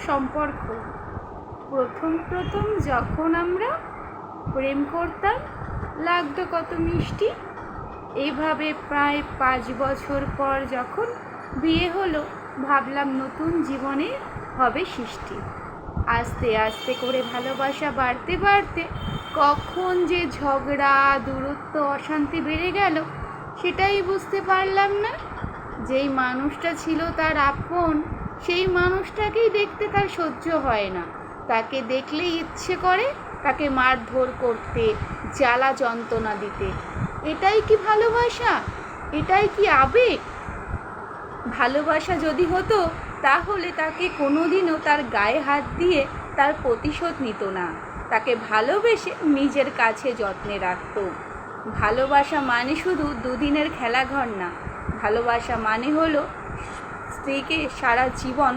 সম্পর্ক। প্রথম প্রথম যখন আমরা প্রেম করতাম লাগতো কত মিষ্টি। এইভাবে প্রায় 5 বছর পর যখন বিয়ে হলো, ভাবলাম নতুন জীবনে হবে সৃষ্টি। আস্তে আস্তে করে ভালোবাসা বাড়তে বাড়তে কখন যে ঝগড়া, দূরত্ব, অশান্তি বেড়ে গেল সেটাই বুঝতে পারলাম না। যেই মানুষটা ছিল তার আপন, সেই মানুষটাকেই দেখতে তার সহ্য হয় না। তাকে দেখলেই ইচ্ছে করে তাকে মারধর করতে, জ্বালা যন্ত্রণা দিতে। এটাই কি ভালোবাসা? এটাই কি আবেগ? ভালোবাসা যদি হতো তাহলে তাকে কোনোদিনও তার গায়ে হাত দিয়ে তার প্রতিশোধ নিত না, তাকে ভালোবেসে নিজের কাছে যত্নে রাখত। ভালোবাসা মানে শুধু দুদিনের খেলাঘর না, ভালোবাসা মানে হলো স্ত্রীকে সারা জীবন